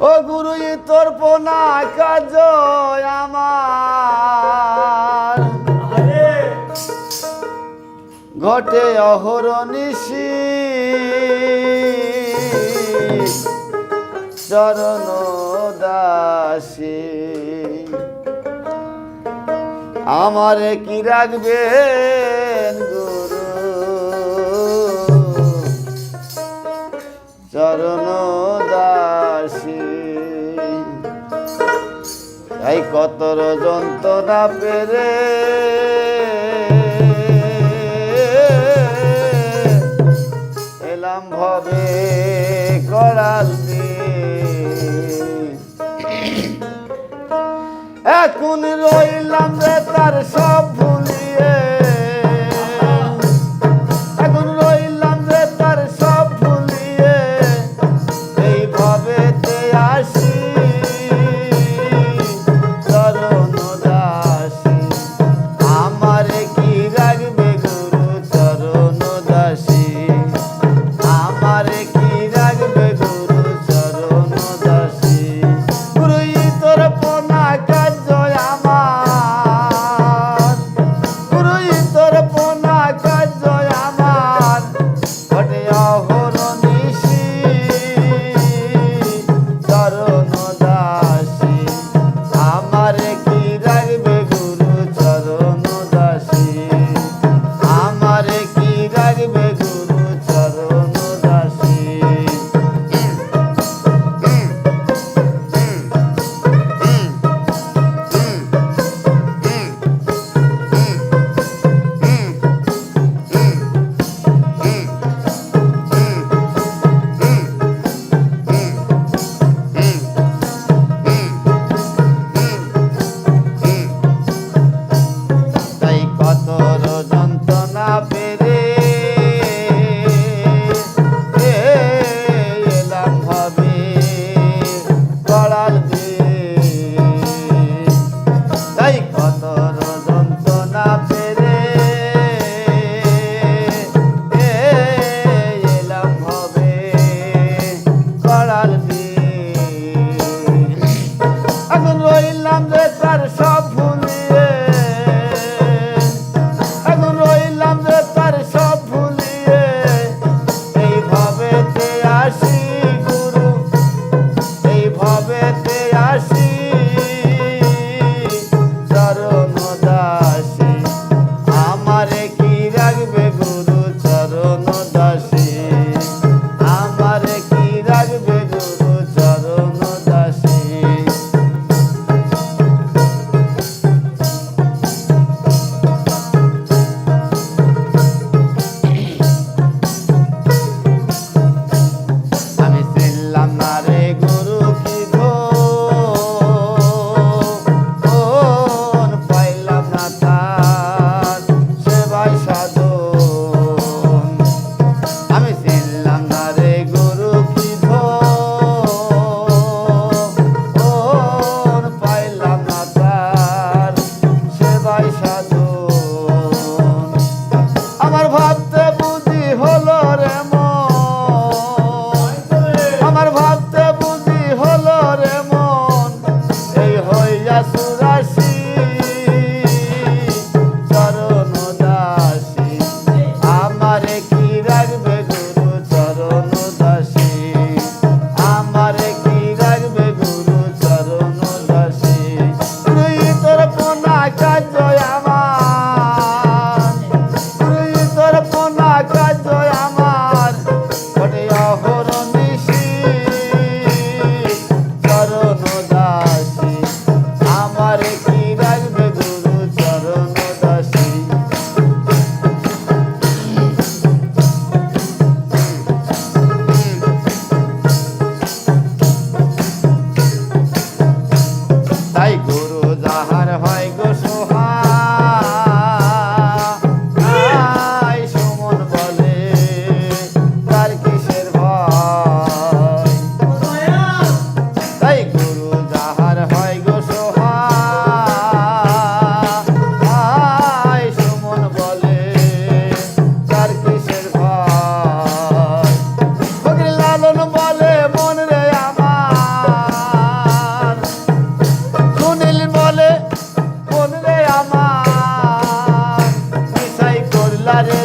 ও গুরু তোর পোনা কাজ আমার ঘটে অহরনিশি চরণ দাসী আমারে কি রাখবেন গুরু চরণ দাসী তাই কতর যন্ত্রণা পেরে এলাম ভবে করাল এখন রইলাম রে তার সব ভুলিয়ে এখন রইলাম রে তার সব ভুলিয়ে এই ভবেতে আসি চরণ দাসী আমারে কি রাখবে গুরু চরণ দাসী আমারে কি রাখবে গুরু চরণ দাসী গুরু তোর পোনা কাজ আমার গুরু তোর পোনা কাজ আমার ঘটে অহরনিশি চরণ আরে